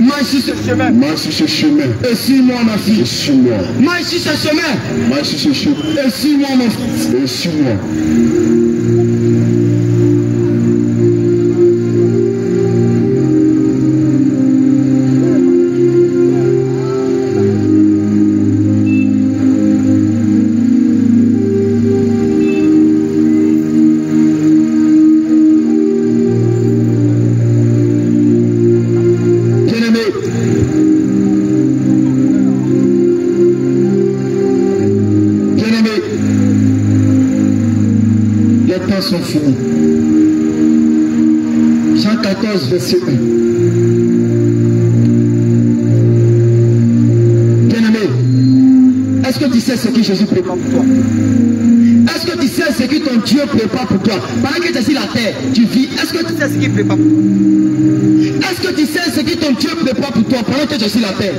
Marche sur ce chemin. Marche sur ce chemin. Et suis-moi, ma fille. Et suis-moi. Marche sur ce chemin. Marche sur ce chemin. Et suis-moi, mon fils. Et suis-moi. Sont finis. Jean 14, verset 1. Bien-aimé, est-ce que tu sais ce que Jésus prépare pour toi? Est-ce que tu sais ce que ton Dieu prépare pour toi? Pendant que tu es sur la terre, tu vis. Est-ce que tu sais ce qu'il prépare pour toi? Est-ce que tu sais ce que ton Dieu prépare pour toi pendant que tu es sur la terre?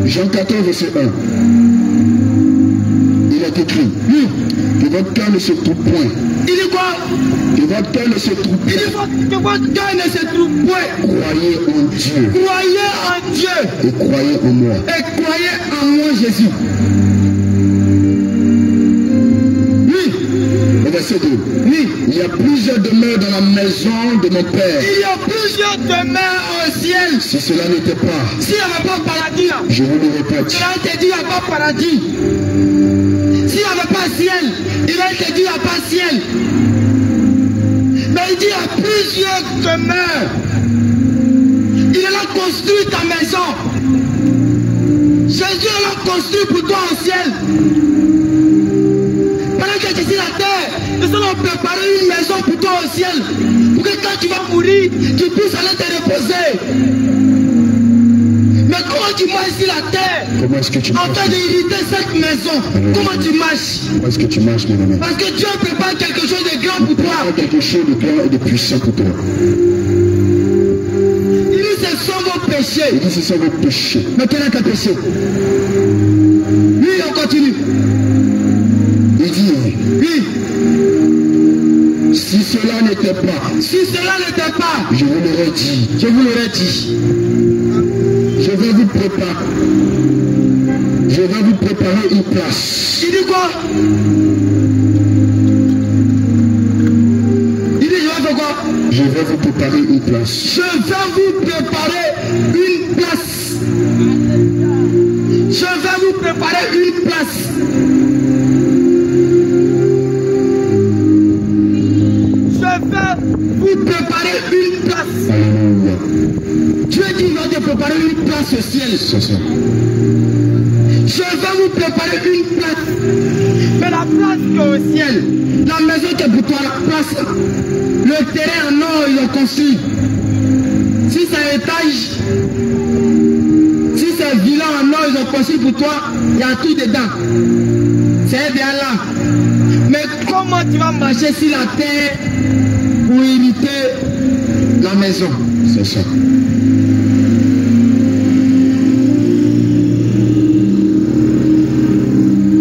Jean 14, verset 1. Il est écrit. Que votre cœur ne se trouble point. Il dit quoi? Que votre cœur ne se trouble point. Il dit que votre cœur ne se trouble point. Croyez en Dieu. Croyez en Dieu. Et croyez en moi. Et croyez en moi, Jésus. Oui. Le verset 2. Oui. Il y a plusieurs demeures dans la maison de mon Père. Il y a plusieurs demeures au ciel. Si cela n'était pas. S'il n'y avait pas paradis, je vous le répète. Il a été dit il n'y a pas paradis. S'il n'y avait pas ciel, il a été dit il n'y a pas ciel. Mais il dit il y a plusieurs demeures. Il a construit ta maison. Jésus l'a construit pour toi au ciel. Pendant que tu es sur la terre, nous allons préparer une maison pour toi au ciel. Pour que quand tu vas mourir, tu puisses aller te reposer. Mais comment Toi qui marches sur la terre, Comment est-ce que tu en marches? train d'hériter cette maison, comment tu marches? Comment est-ce que tu marches, mon ami? Parce que Dieu prépare quelque chose de grand pour toi. Prépare quelque chose de grand et de puissant pour toi. Il dit ce sont vos péchés. Il dit ce sont vos péchés. Mais quel est ton péché? Oui, on continue. Il dit, Oui, si cela n'était pas, si cela n'était pas, je vous l'aurais dit, je vous l'aurais dit. je vais vous préparer. Je vais vous préparer une place. Il dit quoi? Il dit je vais faire quoi? Je vais vous préparer une place. Je vais vous préparer une place. Je vais vous préparer une place. Je vais vous préparer une place. Alléluia. Dieu dit qu'il va te préparer une place au ciel. C'est ça. Je vais vous préparer une place. Mais la place qui est au ciel, la maison qui est pour toi, la place, le terrain en or, ils l'ont construit. Si c'est un étage, si c'est un villa en or, ils ont construit pour toi, il y a tout dedans. C'est bien là. Mais comment tu vas marcher sur la terre pour hériter la maison? C'est ça.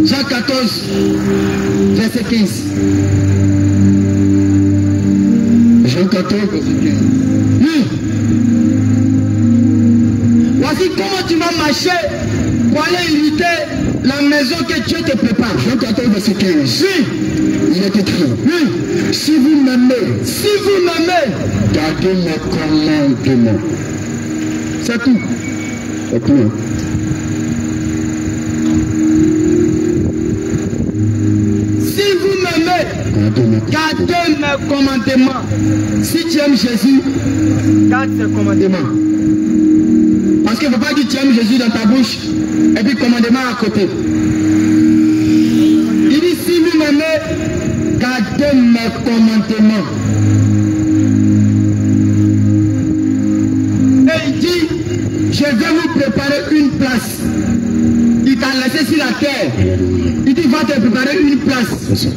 Jean 14, verset 15. Jean 14, verset 15. Oui. Voici comment tu vas marcher pour aller hériter la maison que Dieu te prépare. Jean 14, verset 15. Oui, Il est écrit, oui. si vous m'aimez, Si vous m'aimez, gardez mes commandements. c'est tout. C'est tout, hein? Si vous m'aimez, Gardez mes gardez mes commandements. Si tu aimes Jésus, garde ses commandements. Parce qu'il ne faut pas dire que tu aimes Jésus dans ta bouche et puis commandement à côté. Il dit si vous m'aimez, gardez mes commandements. Et il dit, je vais vous préparer une place. Il t'a laissé sur la terre. Il dit, va te préparer une place. C'est ça.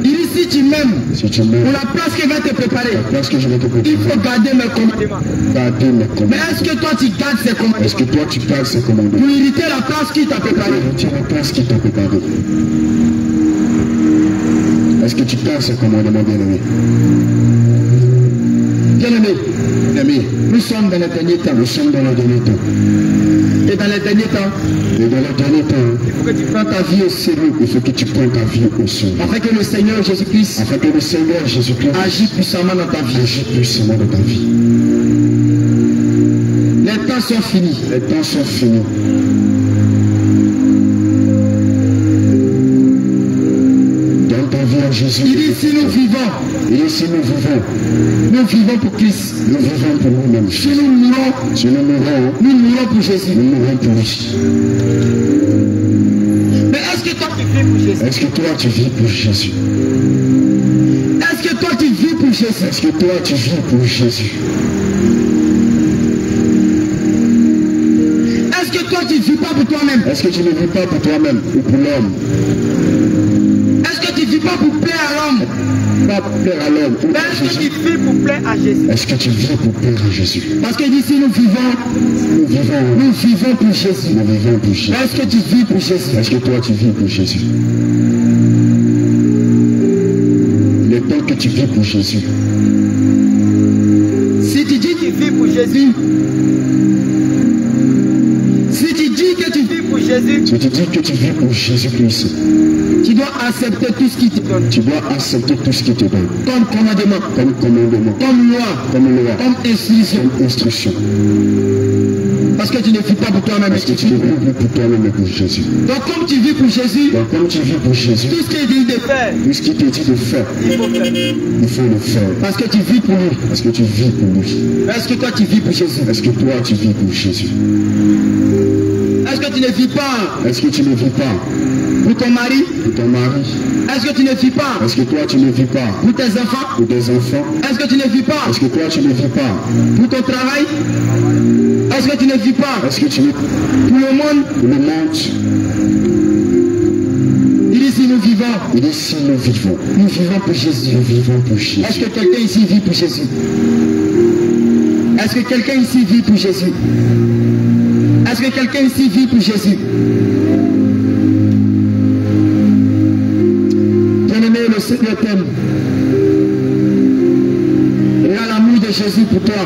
Il dit, si tu m'aimes, Si tu pour m'aimes, la place qu'il va te préparer, la place que je vais te il préparer, faut garder mes commandements. gardez mes Mais commandements. est-ce que toi tu gardes ces Est-ce commandements que toi tu gardes ces commandements? pour hériter la place qu'il t'a préparée? Retire la place qui t'a préparée. Est-ce que tu gardes ces commandements, bien-aimé? Bien-aimé, Bien-aimé, nous sommes dans les derniers temps. nous sommes dans le dernier temps. Et dans les derniers temps, Et dans le dernier temps, il faut que tu prennes ta vie au sérieux. il faut que tu prennes ta vie au sérieux. Afin que le Seigneur Jésus-Christ Afin que le Seigneur Jésus-Christ agisse puissamment dans ta vie. agisse puissamment dans ta vie. Les temps sont finis. Les temps sont finis. Dans ta vie en Jésus, Il dit si nous vivons, et si nous vivons pour Christ. nous vivons pour nous-mêmes. Si nous mourons, Si nous mourons, nous mourons pour Jésus. nous mourons pour lui. Mais est-ce que toi tu vis pour Jésus? Est-ce que toi tu vis pour Jésus? Est-ce que toi tu vis pour Jésus? Est-ce que toi tu vis pour Jésus? Est-ce que toi tu vis pas pour toi-même? Est-ce que tu ne vis pas pour toi-même ou pour l'homme? Est-ce que tu vis pas pour plaire à l'homme? Pas pour plaire à l'homme ou Mais à est-ce que Jésus? tu vis pour plaire à Jésus? Est-ce que tu vis pour plaire à Jésus? Parce qu'il dit si nous vivons, Nous vivons, nous vivons pour Jésus. nous vivons pour Jésus. Mais est-ce que tu vis pour Jésus? Est-ce que toi tu vis pour Jésus? Le temps que tu vis pour Jésus, Si tu dis que tu vis pour Jésus, si tu dis que tu vis pour Jésus, si tu dis que tu vis pour Jésus-Christ, tu dois accepter tout ce qu'il te donne. tu dois accepter tout ce qu'il te donne, Comme commandement, comme commandement, comme loi, comme loi, comme instruction. comme instruction. Parce que tu ne vis pas pour toi-même, mais Parce que tu tu vis ne pour vis plus pour toi-même mais pour Jésus. Donc comme tu vis pour Jésus, Donc comme tu vis pour Jésus, tout ce qu'il dit de faire, tout ce qu'il te dit de faire, il faut faire. il faut le faire. Parce que tu vis pour lui. Parce que tu vis pour lui. Est-ce que toi tu vis pour Jésus? Est-ce que toi tu vis pour Jésus? Est-ce que tu ne vis pas? Est-ce que tu ne vis pas? Pour ton mari? Pour ton mari? Est-ce que tu ne vis pas? Est-ce que toi tu ne vis pas? Pour tes enfants? Pour tes enfants? Est-ce que tu ne vis pas? Est-ce que toi tu ne vis pas? Pour ton travail? Est-ce que tu ne vis pas? Est-ce que tu ne... Pour le monde? Pour le monde? Il dit si nous vivons. Il dit si nous vivons. Nous vivons pour Jésus. Nous vivons pour Jésus. Est-ce que quelqu'un ici vit pour Jésus? Est-ce que quelqu'un ici vit pour Jésus? Est-ce que quelqu'un ici vit pour Jésus? Bien-aimé, le Seigneur t'aime. Regarde l'amour de Jésus pour toi.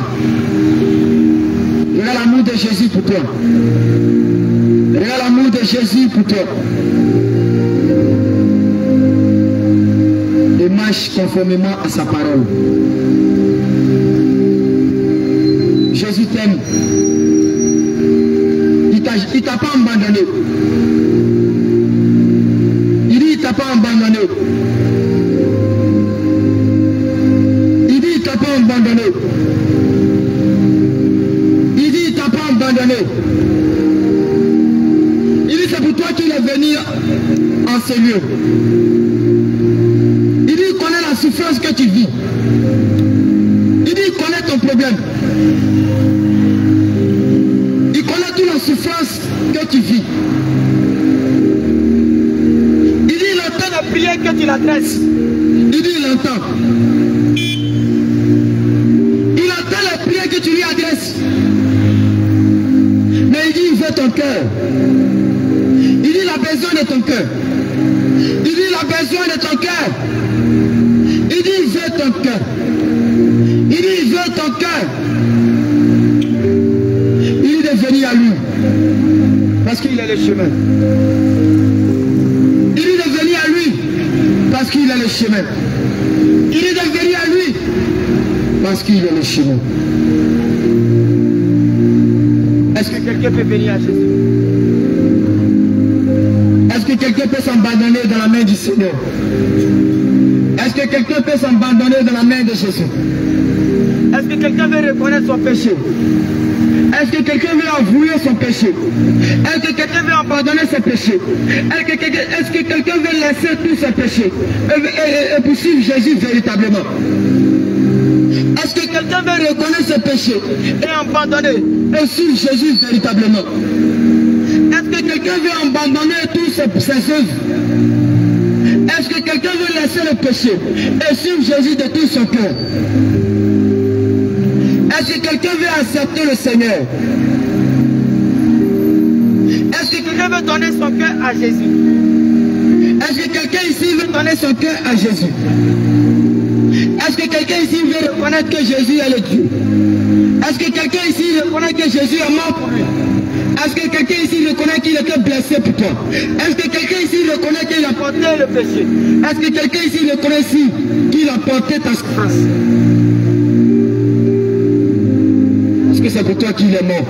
Regarde l'amour de Jésus pour toi. Regarde l'amour de Jésus pour toi. Et marche conformément à sa parole. Jésus t'aime. Il t'a pas abandonné. Il dit il t'a pas abandonné. Il dit il t'a pas abandonné. Il dit il t'a pas abandonné. Il dit c'est pour toi qu'il est venu en ces lieux. Il dit il connaît la souffrance que tu vis. Il dit il connaît ton problème. Il connaît toute la souffrance que tu vis. Il dit il entend la prière que tu l'adresses. Il dit il entend. Il entend la prière que tu lui adresses. Mais il dit il veut ton cœur. Il dit il a besoin de ton cœur. Il dit il a besoin de ton cœur. Il dit il veut ton cœur. Il dit il veut ton cœur. Il dit de venir à lui. Parce qu'il est le chemin. Il dit de venir à lui. Parce qu'il est le chemin. Il dit de venir à lui. Parce qu'il est le chemin. Est-ce que quelqu'un peut venir à Jésus? Est-ce que quelqu'un peut s'abandonner dans la main du Seigneur? Est-ce que quelqu'un peut s'abandonner dans la main de Jésus? Est-ce que quelqu'un veut reconnaître son péché? Est-ce que quelqu'un veut avouer son péché? Est-ce que quelqu'un veut abandonner ses péchés? Est-ce que quelqu'un veut laisser tous ses péchés et poursuivre Jésus véritablement? Est-ce que quelqu'un veut reconnaître ses péchés et abandonner et suivre Jésus véritablement? Est-ce que quelqu'un veut abandonner tous ses œuvres? Est-ce que quelqu'un veut laisser le péché et suivre Jésus de tout son cœur? Est-ce que quelqu'un veut accepter le Seigneur? Est-ce que quelqu'un veut donner son cœur à Jésus? Est-ce que quelqu'un ici veut donner son cœur à Jésus? Est-ce que quelqu'un ici veut reconnaître que Jésus est le Dieu? Est-ce que quelqu'un ici reconnaît que Jésus est mort pour lui? Est-ce que quelqu'un ici reconnaît qu'il était blessé pour toi? Est-ce que quelqu'un ici reconnaît qu'il a porté le péché? Est-ce que quelqu'un ici reconnaît qu'il a porté ta souffrance? Est-ce que c'est pour toi qu'il est mort?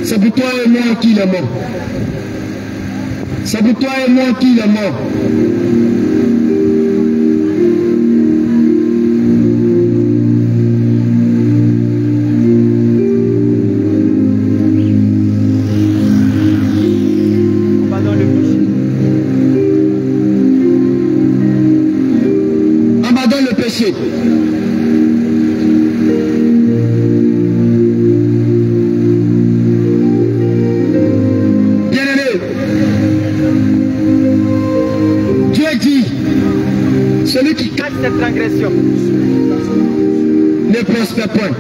C'est pour toi et moi qu'il est mort. C'est pour toi et moi qu'il est mort. Abandonne le péché. Celui qui cache ses transgressions ne prospère point.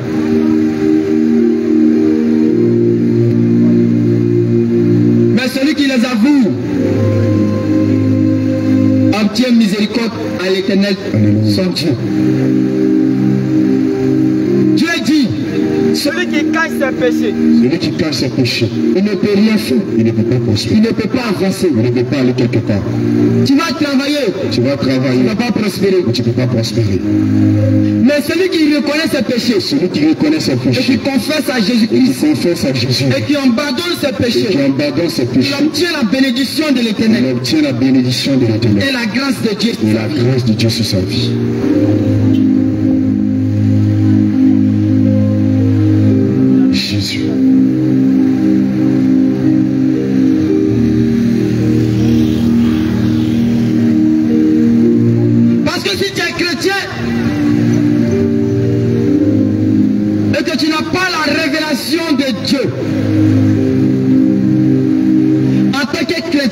Mais celui qui les avoue obtient miséricorde à l'Éternel, son Dieu. Dieu dit, celui qui cache ses péchés, Celui qui cache ses péchés, il ne peut rien faire. il ne peut pas prospérer. Il ne peut pas avancer. Il ne peut pas aller quelque part. Tu vas travailler, Tu vas tu travailler, ne vas pas prospérer. mais tu ne peux pas prospérer. Mais celui qui reconnaît ses péchés Celui qui reconnaît ses et qui péchés confesse à et qui Jésus-Christ confesse à Jésus et qui abandonne ses et péchés, qui abandonne ses il péchés, obtient la bénédiction de il l'Éternel obtient la bénédiction de et l'Éternel la grâce de Dieu. et la grâce de Dieu sur sa vie. Jésus.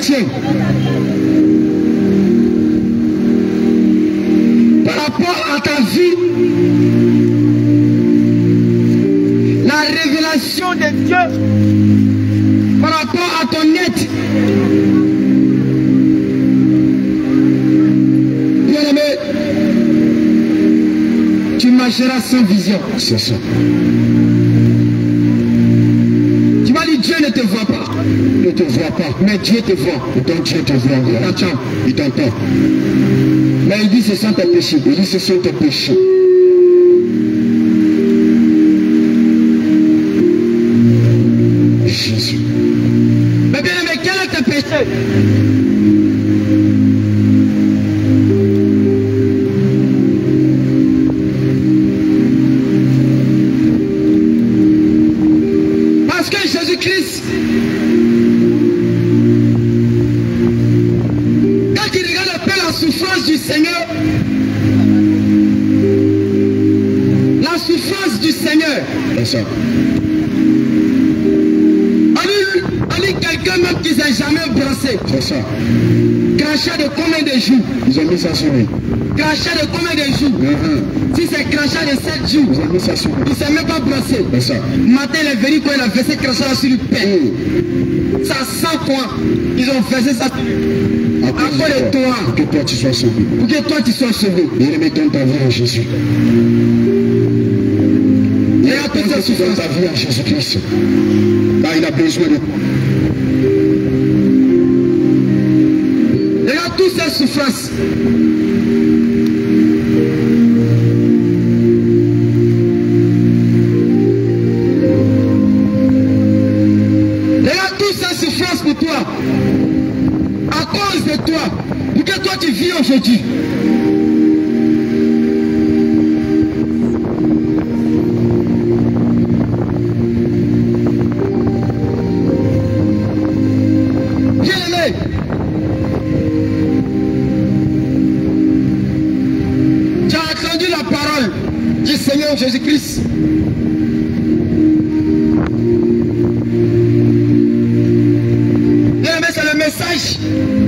chrétien. Par rapport à ta vie, la révélation de Dieu, par rapport à ton être. Bien-aimé, tu marcheras sans vision. C'est ça. Tu vas dire Dieu ne te voit pas. Il ne te voit pas, mais Dieu te voit. Et donc Dieu te voit. Il t'entend. Il t'entend. Mais il dit ce sont tes péchés. Il dit ce sont tes péchés. Jésus. Mais bien aimé, quel est tes péchés? Parce que Jésus-Christ, quand il regarde un peu la souffrance du Seigneur, la souffrance du Seigneur, C'est ça. on dit quelqu'un même qui ne s'est jamais brossé, C'est ça. crachat de combien de jours? Ils ont mis ça sur lui. Crachat de combien de jours? Si c'est crachat de 7 jours, Ils ont mis ça sur lui. il ne s'est même pas brossé. C'est ça. Matin, il est venu quand il a versé crachat sur lui, paix. Ça sent quoi? Ils ont versé ça sur lui. À À cause cause de toi. pour que toi tu sois sauvé. Pour que toi tu sois sauvé. Bien-aimé, donne ta vie à Jésus. Regarde toutes ces Donne souffrances. ta vie à Jésus-Christ. Car il a besoin de toi. Regarde toutes ces souffrances. Regarde toutes ces souffrances pour toi. À cause de toi. Pour que toi tu vis aujourd'hui. Bien-aimé, tu as entendu la parole du Seigneur Jésus-Christ.